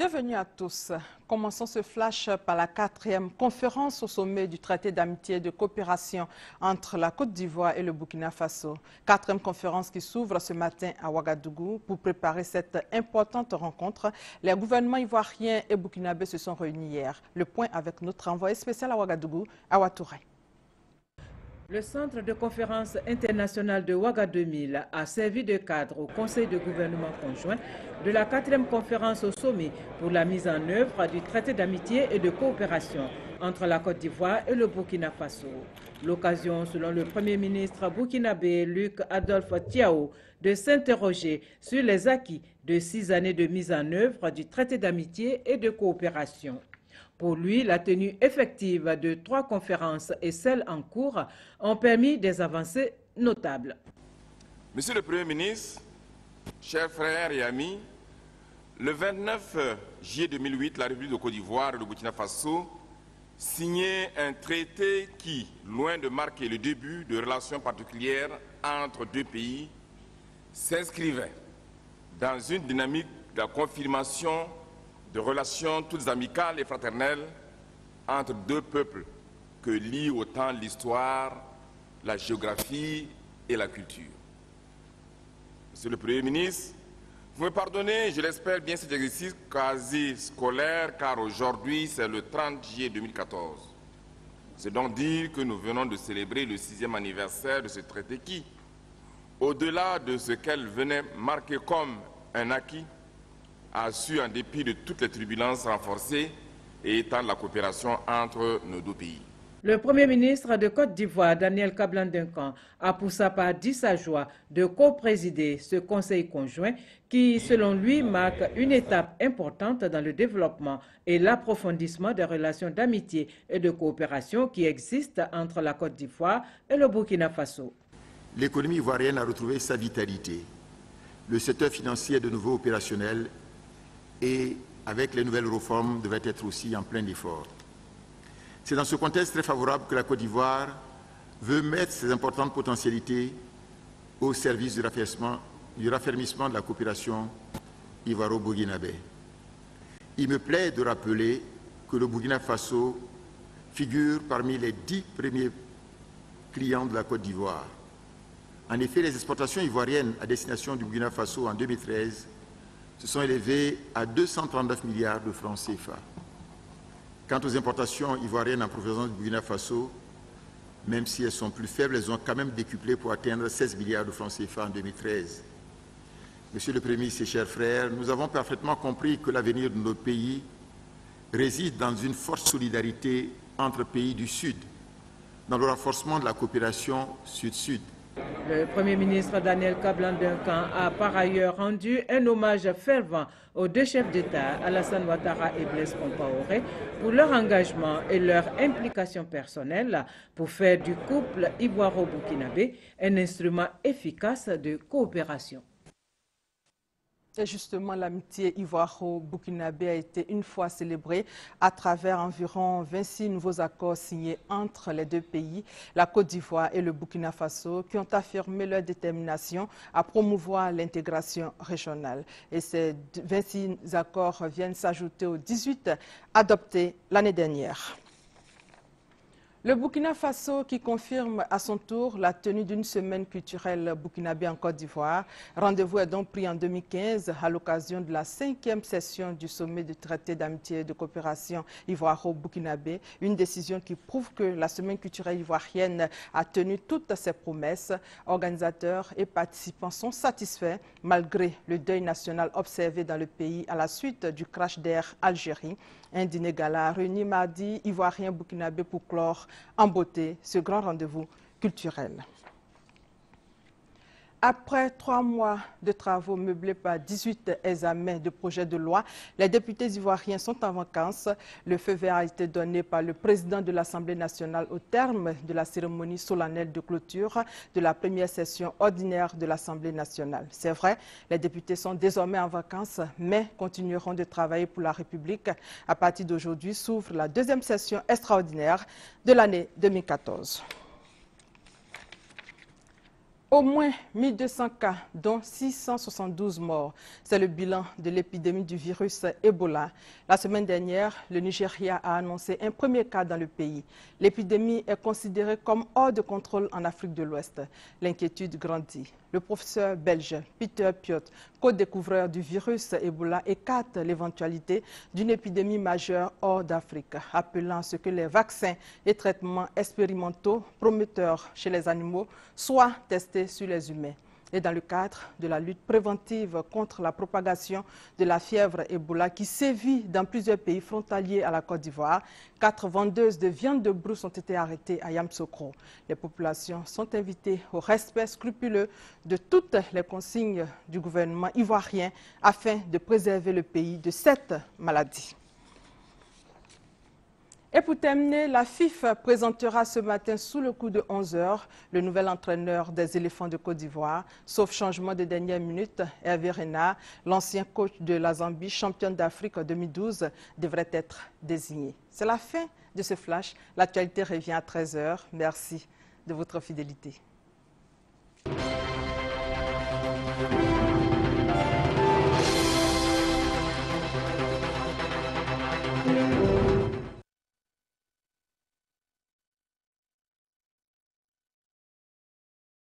Bienvenue à tous. Commençons ce flash par la 4e conférence au sommet du traité d'amitié et de coopération entre la Côte d'Ivoire et le Burkina Faso. 4e conférence qui s'ouvre ce matin à Ouagadougou. Pour préparer cette importante rencontre, les gouvernements ivoiriens et burkinabés se sont réunis hier. Le point avec notre envoyé spécial à Ouagadougou, Awa Touré. Le Centre de conférence internationale de Ouaga 2000 a servi de cadre au Conseil de gouvernement conjoint de la 4e conférence au sommet pour la mise en œuvre du traité d'amitié et de coopération entre la Côte d'Ivoire et le Burkina Faso. L'occasion, selon le Premier ministre burkinabé Luc Adolphe Tiao, de s'interroger sur les acquis de 6 années de mise en œuvre du traité d'amitié et de coopération. Pour lui, la tenue effective de 3 conférences et celles en cours ont permis des avancées notables. Monsieur le Premier ministre, chers frères et amis, le 29 juillet 2008, la République de Côte d'Ivoire et le Burkina Faso signaient un traité qui, loin de marquer le début de relations particulières entre deux pays, s'inscrivait dans une dynamique de confirmation de relations toutes amicales et fraternelles entre deux peuples que lient autant l'histoire, la géographie et la culture. Monsieur le Premier ministre, vous me pardonnez, je l'espère bien, cet exercice quasi scolaire, car aujourd'hui c'est le 30 juillet 2014. C'est donc dire que nous venons de célébrer le 6e anniversaire de ce traité qui, au-delà de ce qu'elle venait marquer comme un acquis, a su, en dépit de toutes les turbulences, renforcer et étendre la coopération entre nos deux pays. Le Premier ministre de Côte d'Ivoire, Daniel Kablan-Duncan, a pour sa part dit sa joie de co-présider ce conseil conjoint qui, selon lui, marque une étape importante dans le développement et l'approfondissement des relations d'amitié et de coopération qui existent entre la Côte d'Ivoire et le Burkina Faso. L'économie ivoirienne a retrouvé sa vitalité. Le secteur financier est de nouveau opérationnel et, avec les nouvelles réformes, devrait être aussi en plein effort. C'est dans ce contexte très favorable que la Côte d'Ivoire veut mettre ses importantes potentialités au service du raffermissement de la coopération ivoiro-burkinabé. Il me plaît de rappeler que le Burkina Faso figure parmi les 10 premiers clients de la Côte d'Ivoire. En effet, les exportations ivoiriennes à destination du Burkina Faso en 2013 se sont élevées à 239 milliards de francs CFA. Quant aux importations ivoiriennes en provenance du Burkina Faso, même si elles sont plus faibles, elles ont quand même décuplé pour atteindre 16 milliards de francs CFA en 2013. Monsieur le Premier ministre et chers frères, nous avons parfaitement compris que l'avenir de nos pays réside dans une forte solidarité entre pays du Sud, dans le renforcement de la coopération Sud-Sud. Le Premier ministre Daniel Kablan-Duncan a par ailleurs rendu un hommage fervent aux deux chefs d'État, Alassane Ouattara et Blaise Compaoré, pour leur engagement et leur implication personnelle pour faire du couple ivoiro-burkinabé un instrument efficace de coopération. Et justement, l'amitié ivoiro-burkinabé a été une fois célébrée à travers environ 26 nouveaux accords signés entre les deux pays, la Côte d'Ivoire et le Burkina Faso, qui ont affirmé leur détermination à promouvoir l'intégration régionale. Et ces 26 accords viennent s'ajouter aux 18 adoptés l'année dernière. Le Burkina Faso qui confirme à son tour la tenue d'une semaine culturelle burkinabé en Côte d'Ivoire. Rendez-vous est donc pris en 2015 à l'occasion de la 5e session du sommet du traité d'amitié et de coopération ivoiro-burkinabé. Une décision qui prouve que la semaine culturelle ivoirienne a tenu toutes ses promesses. Organisateurs et participants sont satisfaits malgré le deuil national observé dans le pays à la suite du crash d'Air Algérie. Un dîner gala a réuni mardi ivoirien burkinabé pour clore en beauté ce grand rendez-vous culturel. Après 3 mois de travaux meublés par 18 examens de projets de loi, les députés ivoiriens sont en vacances. Le feu vert a été donné par le président de l'Assemblée nationale au terme de la cérémonie solennelle de clôture de la première session ordinaire de l'Assemblée nationale. C'est vrai, les députés sont désormais en vacances, mais continueront de travailler pour la République. À partir d'aujourd'hui s'ouvre la 2e session extraordinaire de l'année 2014. Au moins 1200 cas, dont 672 morts. C'est le bilan de l'épidémie du virus Ebola. La semaine dernière, le Nigeria a annoncé un premier cas dans le pays. L'épidémie est considérée comme hors de contrôle en Afrique de l'Ouest. L'inquiétude grandit. Le professeur belge Peter Piot, co-découvreur du virus Ebola, écarte l'éventualité d'une épidémie majeure hors d'Afrique, appelant à ce que les vaccins et traitements expérimentaux prometteurs chez les animaux soient testés sur les humains. Et dans le cadre de la lutte préventive contre la propagation de la fièvre Ebola qui sévit dans plusieurs pays frontaliers à la Côte d'Ivoire, 4 vendeuses de viande de brousse ont été arrêtées à Yamoussoukro. Les populations sont invitées au respect scrupuleux de toutes les consignes du gouvernement ivoirien afin de préserver le pays de cette maladie. Et pour terminer, la FIF présentera ce matin sous le coup de 11 h le nouvel entraîneur des éléphants de Côte d'Ivoire. Sauf changement de dernière minute, Hervé Renard, l'ancien coach de la Zambie, championne d'Afrique 2012, devrait être désigné. C'est la fin de ce flash. L'actualité revient à 13 h. Merci de votre fidélité.